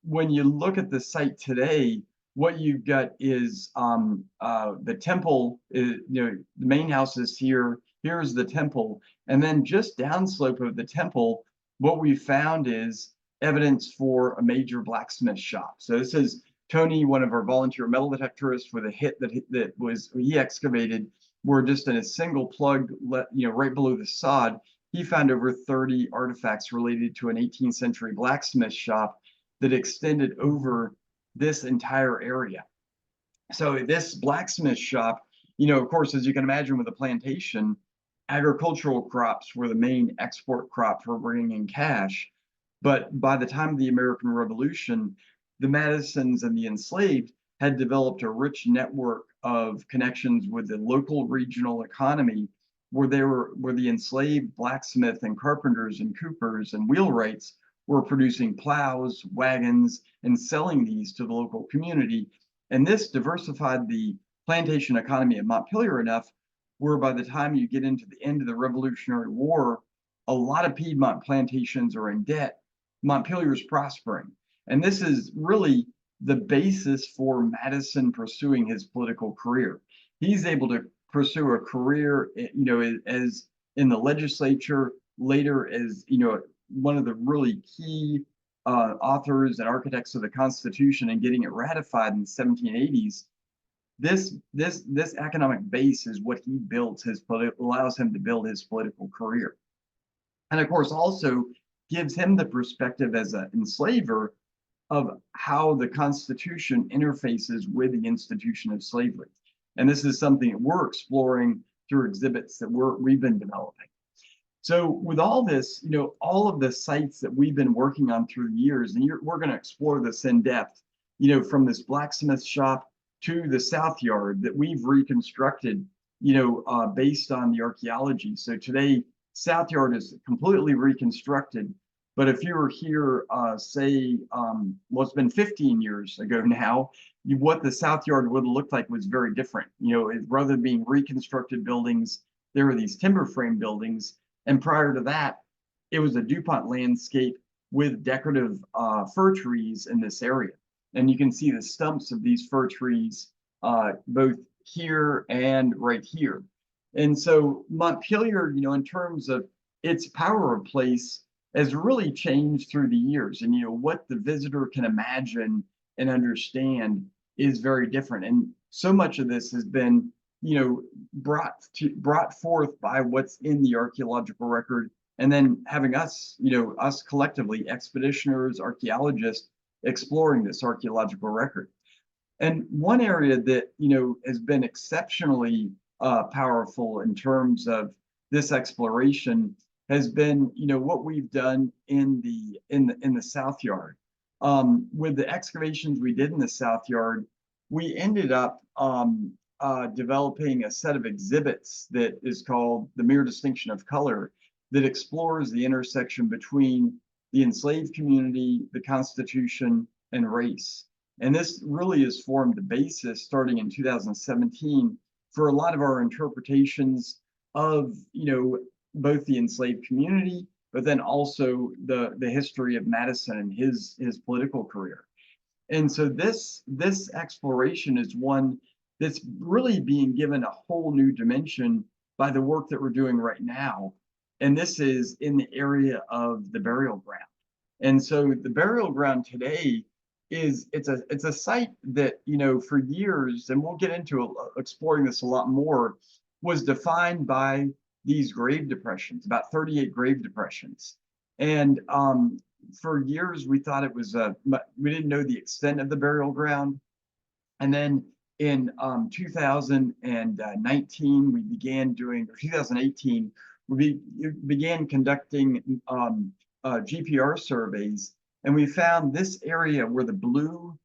When you look at the site today, what you've got is the temple, the main house is here. Here's the temple. And then just downslope of the temple, what we found is evidence for a major blacksmith shop. So this is Tony, one of our volunteer metal detectorists, with a hit that he excavated, where just in a single plug, right below the sod, he found over 30 artifacts related to an 18th century blacksmith shop that extended over this entire area. So this blacksmith shop, of course, as you can imagine with a plantation, agricultural crops were the main export crop for bringing in cash. But by the time of the American Revolution, the Madisons and the enslaved had developed a rich network of connections with the local regional economy, where the enslaved blacksmith and carpenters and coopers and wheelwrights were producing plows, wagons, and selling these to the local community. And this diversified the plantation economy of Montpelier enough where by the time you get into the end of the Revolutionary War, a lot of Piedmont plantations are in debt. Montpelier is prospering. And this is really the basis for Madison pursuing his political career. He's able to pursue a career, as in the legislature, later as, one of the really key authors and architects of the Constitution and getting it ratified in the 1780s. This economic base is what he builds allows him to build his political career. And of course, also gives him the perspective as an enslaver of how the Constitution interfaces with the institution of slavery. And this is something that we're exploring through exhibits that we've been developing. So with all this, all of the sites that we've been working on through the years, and we're going to explore this in depth, from this blacksmith shop to the South Yard that we've reconstructed, based on the archaeology. So today, South Yard is completely reconstructed. But if you were here, say, well, it's been 15 years ago now, what the South Yard would have looked like was very different. Rather than being reconstructed buildings, there were these timber frame buildings. And prior to that, it was a DuPont landscape with decorative fir trees in this area. And you can see the stumps of these fir trees both here and right here. And so Montpelier, in terms of its power of place, has really changed through the years. And what the visitor can imagine and understand is very different. And so much of this has been brought forth by what's in the archaeological record, and then having us collectively, expeditioners, archaeologists, exploring this archaeological record. And one area that has been exceptionally powerful in terms of this exploration has been what we've done in the South Yard. With the excavations we did in the South Yard, we ended up developing a set of exhibits that is called The Mere Distinction of Color, that explores the intersection between the enslaved community, the Constitution, and race. And this really has formed the basis, starting in 2017, for a lot of our interpretations of both the enslaved community, but then also the history of Madison and his political career. And so this exploration is one that's really being given a whole new dimension by the work that we're doing right now. And this is in the area of the burial ground. And so the burial ground today it's a site that, for years, and we'll get into exploring this a lot more, was defined by these grave depressions, about 38 grave depressions. And for years, we thought it was, we didn't know the extent of the burial ground. And then in 2019, we began doing, or 2018, we began conducting GPR surveys, and we found this area where the blue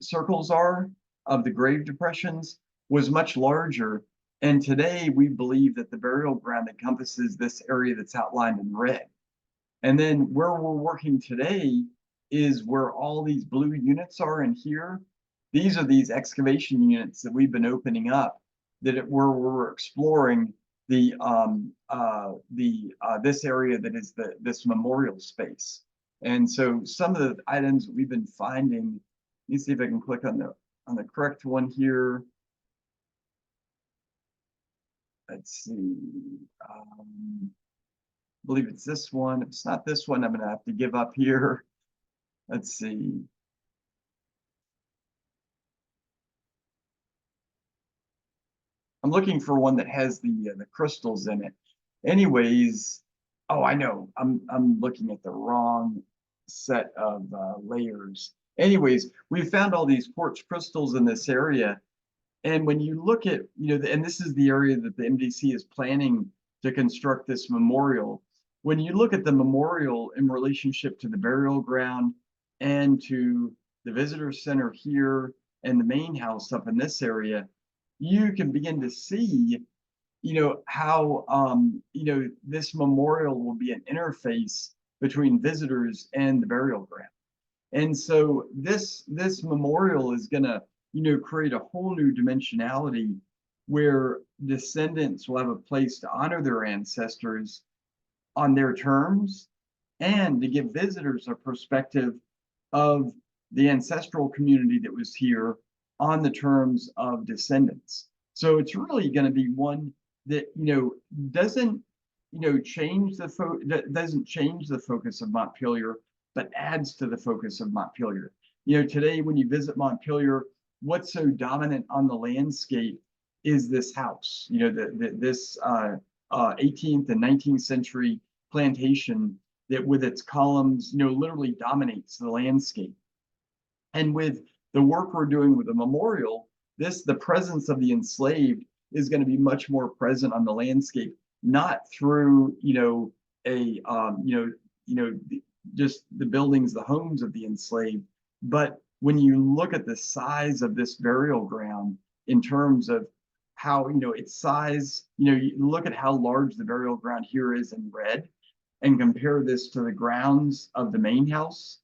circles are of the grave depressions was much larger. And today we believe that the burial ground encompasses this area that's outlined in red. And then where we're working today is where all these blue units are in here. These are these excavation units that we've been opening up, where we're exploring this area that is this memorial space. And so some of the items that we've been finding, let me see if I can click on the correct one here. Let's see. I believe it's this one. If it's not this one, I'm going to have to give up here. Let's see. I'm looking for one that has the crystals in it. Anyways, oh, I know. I'm looking at the wrong set of layers. Anyways, we found all these quartz crystals in this area. And when you look at, and this is the area that the MDC is planning to construct this memorial. When you look at the memorial in relationship to the burial ground and to the visitor center here and the main house up in this area, you can begin to see, how, this memorial will be an interface between visitors and the burial ground. And so this memorial is going to, create a whole new dimensionality where descendants will have a place to honor their ancestors on their terms, and to give visitors a perspective of the ancestral community that was here on the terms of descendants. So it's really going to be one that doesn't change the focus of Montpelier, but adds to the focus of Montpelier. Today when you visit Montpelier, what's so dominant on the landscape is this house. This 18th and 19th century plantation that, with its columns, literally dominates the landscape. And with the work we're doing with the memorial, the presence of the enslaved is going to be much more present on the landscape, not through just the buildings, the homes of the enslaved, but when you look at the size of this burial ground in terms of how its size, you look at how large the burial ground here is in red, and compare this to the grounds of the main house,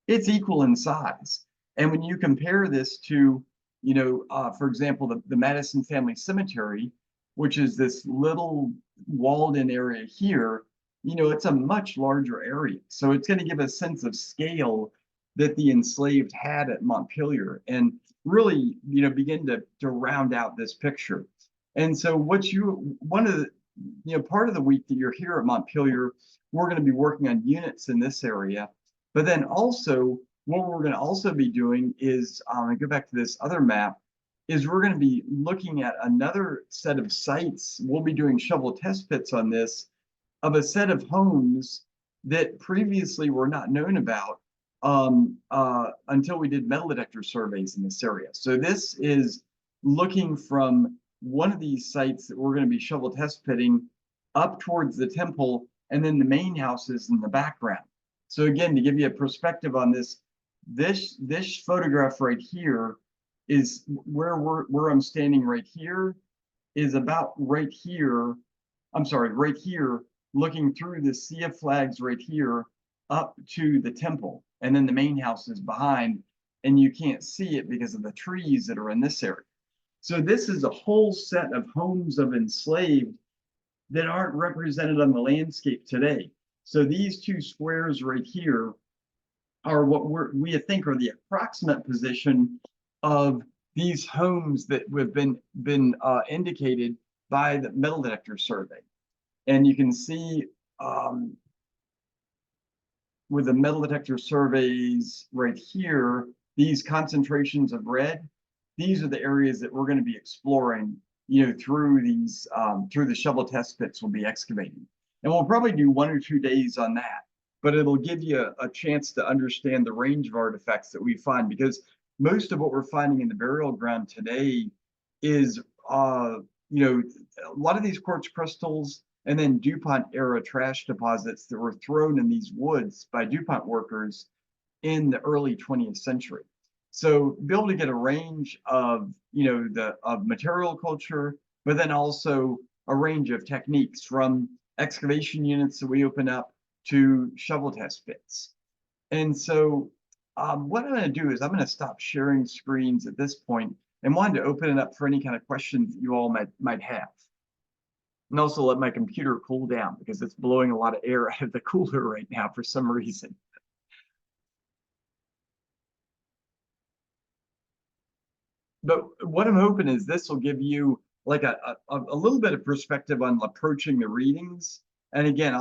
it's equal in size. And when you compare this to, for example, the Madison Family Cemetery, which is this little walled-in area here, it's a much larger area. So it's going to give a sense of scale that the enslaved had at Montpelier, and really, begin to round out this picture. And so one of the, part of the week that you're here at Montpelier, we're going to be working on units in this area. But then also, what we're going to also be doing is, I go back to this other map, is we're going to be looking at another set of sites. We'll be doing shovel test pits on this, of a set of homes that previously were not known about until we did metal detector surveys in this area. So this is looking from one of these sites that we're going to be shovel test pitting up towards the temple, and then the main house is in the background. So again, to give you a perspective on this photograph right here is where I'm standing right here, is about right here. I'm sorry, right here, looking through the sea of flags right here up to the temple. And then the main house is behind, and you can't see it because of the trees that are in this area. So this is a whole set of homes of enslaved that aren't represented on the landscape today. So these two squares right here are what we think are the approximate position of these homes that have been indicated by the metal detector survey. And you can see with the metal detector surveys right here, these concentrations of red, these are the areas that we're going to be exploring, through these, through the shovel test pits we'll be excavating. And we'll probably do 1 or 2 days on that, but it'll give you a chance to understand the range of artifacts that we find, because most of what we're finding in the burial ground today is, a lot of these quartz crystals and then DuPont era trash deposits that were thrown in these woods by DuPont workers in the early 20th century. So be able to get a range of, of material culture, but then also a range of techniques, from excavation units that we open up to shovel test pits. And so what I'm going to do is I'm going to stop sharing screens at this point, and wanted to open it up for any kind of questions that you all might have. And also let my computer cool down, because it's blowing a lot of air out of the cooler right now for some reason. But what I'm hoping is this will give you like a little bit of perspective on approaching the readings. And again,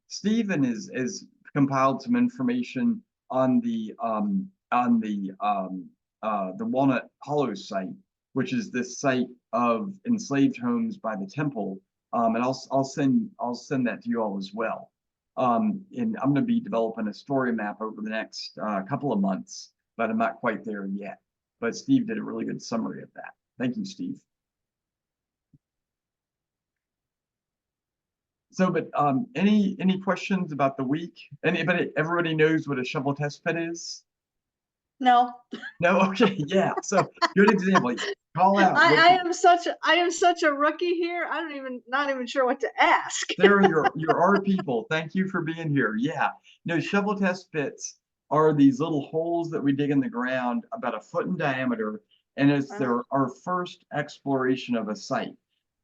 Stephen is compiled some information on the Walnut Hollow site, which is this site of enslaved homes by the temple. And I'll send that to you all as well. And I'm going to be developing a story map over the next couple of months, but I'm not quite there yet. But Steve did a really good summary of that. Thank you, Steve. So, but any questions about the week? Everybody knows what a shovel test pit is? No. No? Okay, yeah. So good example. Call out. I am such a rookie here. I don't even, not even sure what to ask. There you're our people. Thank you for being here. Yeah. No, shovel test pits are these little holes that we dig in the ground about a foot in diameter, and it's our first exploration of a site.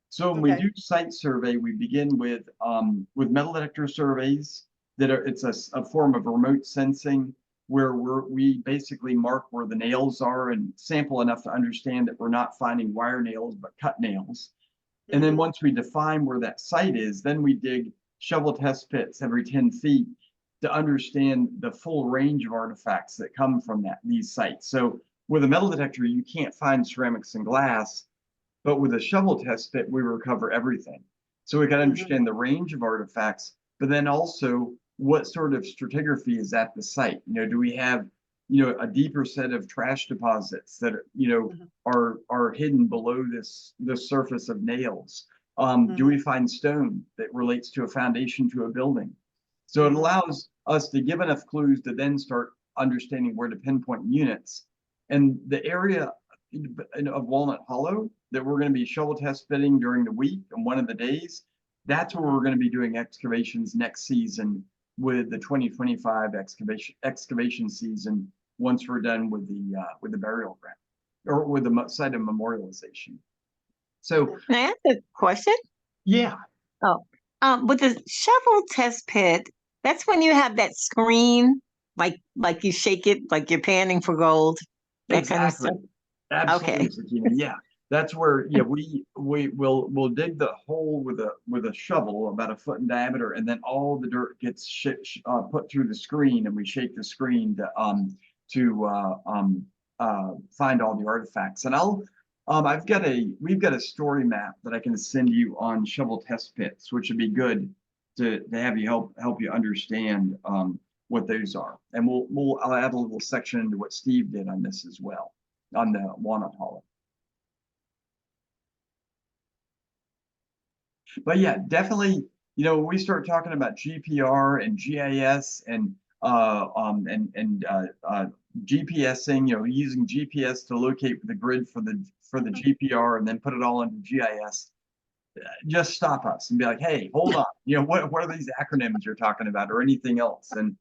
So when we Okay. do site survey, we begin with metal detector surveys that are, it's a form of remote sensing where we basically mark where the nails are and sample enough to understand that we're not finding wire nails, but cut nails. And then once we define where that site is, then we dig shovel test pits every 10 feet to understand the full range of artifacts that come from these sites. So with a metal detector, you can't find ceramics and glass, but with a shovel test pit, we recover everything. So we got to understand the range of artifacts, but then also what sort of stratigraphy is at the site. Do we have, a deeper set of trash deposits that are hidden below the surface of nails? Do we find stone that relates to a foundation to a building? So it allows us to give enough clues to then start understanding where to pinpoint units. And the area of Walnut Hollow that we're going to be shovel test pitting during the week and one of the days, that's where we're going to be doing excavations next season with the 2025 excavation season once we're done with the burial ground or with the site of memorialization. So Can I ask a question? yeah. With the shovel test pit, that's when you have that screen, like you shake it, like you're panning for gold, that Exactly. kind of stuff. Absolutely, Okay. Sakina. Yeah, that's where we'll dig the hole with a shovel about a foot in diameter, and then all the dirt gets put through the screen, and we shake the screen to find all the artifacts. And we've got a story map that I can send you on shovel test pits, which would be good to have you help you understand what those are. And I'll add a little section into what Steve did on this as well, on the Walnut Hollow. But yeah, definitely, when we start talking about GPR and GIS and GPSing, using GPS to locate the grid for the GPR and then put it all into GIS, just stop us and be like, hey, hold on, what are these acronyms you're talking about, or anything else? And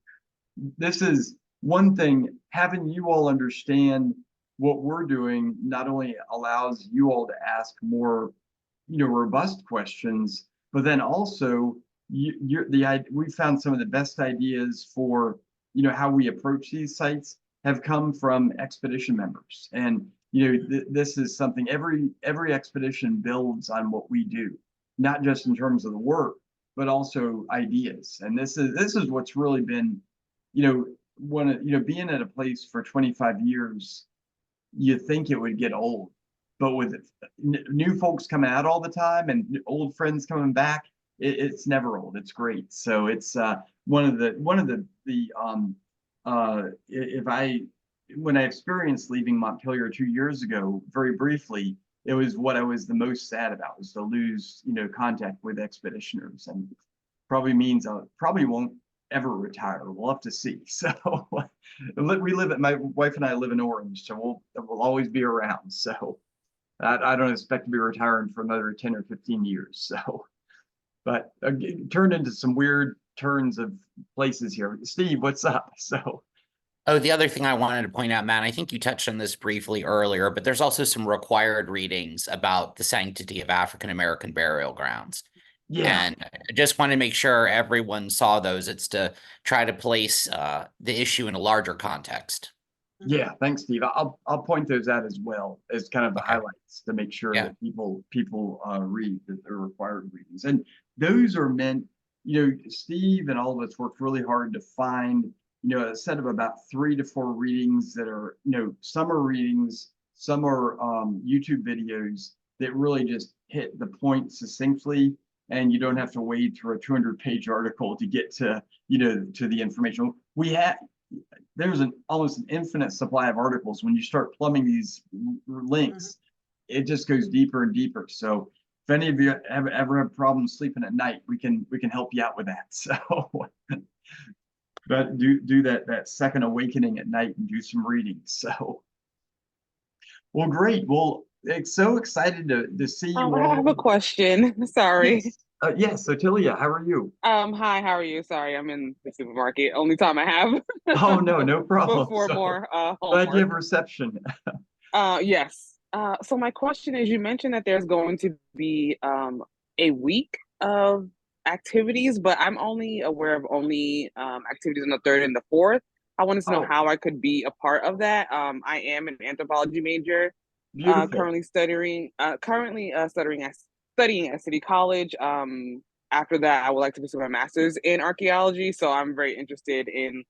this is one thing, having you all understand what we're doing not only allows you all to ask more, robust questions, but then also we found some of the best ideas for, how we approach these sites have come from expedition members. And, this is something every expedition builds on what we do, not just in terms of the work, but also ideas. And this is what's really been, being at a place for 25 years, you think it would get old, but with new folks coming out all the time and old friends coming back, it's never old. It's great. So it's when I experienced leaving Montpelier 2 years ago, very briefly, it was what I was the most sad about, was to lose, contact with expeditioners, and probably means I probably won't ever retire. We'll have to see. So my wife and I live in Orange, so we'll always be around. So I don't expect to be retiring for another 10 or 15 years. So, but turned into some weird turns of places here. Steve, what's up? So. Oh, the other thing I wanted to point out, Matt, I think you touched on this briefly earlier, but there's also some required readings about the sanctity of African American burial grounds. Yeah. And I just want to make sure everyone saw those. It's to try to place the issue in a larger context. Yeah, thanks, Steve. I'll point those out as well as kind of the highlights to make sure that people read that they're required readings. And those are meant, Steve and all of us worked really hard to find, a set of about 3 to 4 readings that are, some are readings, some are YouTube videos that really just hit the point succinctly, and you don't have to wade through a 200-page article to get to, to the information. There's almost an infinite supply of articles. When you start plumbing these links, it just goes deeper and deeper. So if any of you ever have problems sleeping at night, we can help you out with that. So, but do that second awakening at night and do some reading. So, well, great. Well, so excited to see you I have a all. question. Sorry. Yes. Yes, Otilia, how are you? Hi, how are you? Sorry, I'm in the supermarket. Only time I have Oh, no problem. before So more glad you homework. have reception. Yes. So my question is, you mentioned that there's going to be a week of activities, but I'm only aware of only activities on the third and the fourth. I wanted to know Oh, how I could be a part of that. I am an anthropology major, beautiful. studying at City College. After that, I would like to pursue my master's in archaeology. So I'm very interested in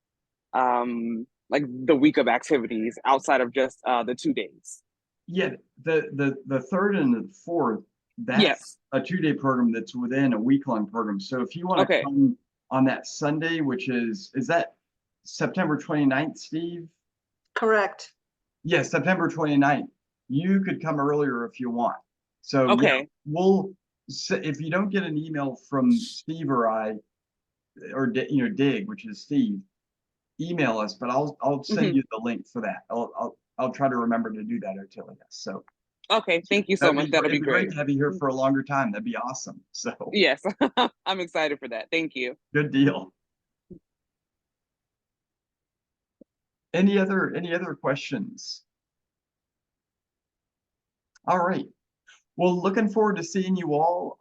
like the week of activities outside of just the 2 days. Yeah, the third and the fourth, that's Yes. a 2-day program that's within a week-long program. So if you want to Okay. come on that Sunday, which is that September 29th, Steve? Correct. Yes, September 29th. You could come earlier if you want. So yeah, Okay. if you don't get an email from Steve or I, or Dig, which is Steve, email us, but I'll send Mhm. you the link for that. I'll try to remember to do that, Otilia. So Okay. Thank you so much. That'll be it'd be great great. to have you here for a longer time. That'd be awesome. So Yes. I'm excited for that. Thank you. good deal. Any other questions? All right. Well, looking forward to seeing you all.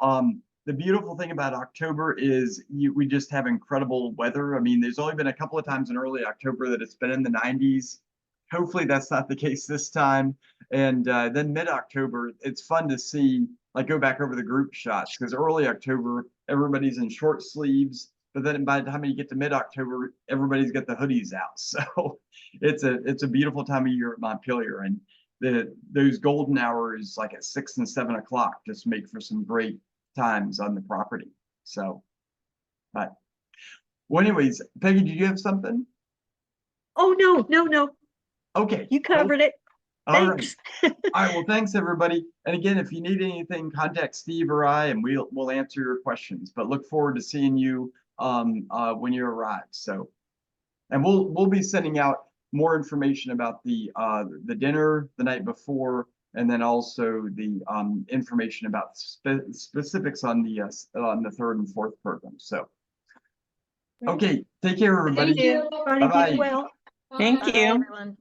The beautiful thing about October is we just have incredible weather. I mean, there's only been a couple of times in early October that it's been in the 90s. Hopefully that's not the case this time. And then mid-October, it's fun to see, like go back over the group shots, because early October, everybody's in short sleeves. But then by the time you get to mid-October, everybody's got the hoodies out. So it's a beautiful time of year at Montpelier. And those golden hours, like at 6 and 7 o'clock, just make for some great times on the property. So, but well, anyways, Peggy, did you have something? Oh, no. Okay. You covered it. All right. Thanks. All right. Well, thanks everybody. And again, if you need anything, contact Steve or I, and we'll answer your questions. But look forward to seeing you when you arrive. So, and we'll be sending out more information about the dinner the night before, and then also the information about specifics on the third and fourth program. So, okay, take care, everybody. Thank you. Everybody Bye-bye. be well. Thank Bye, you. everyone.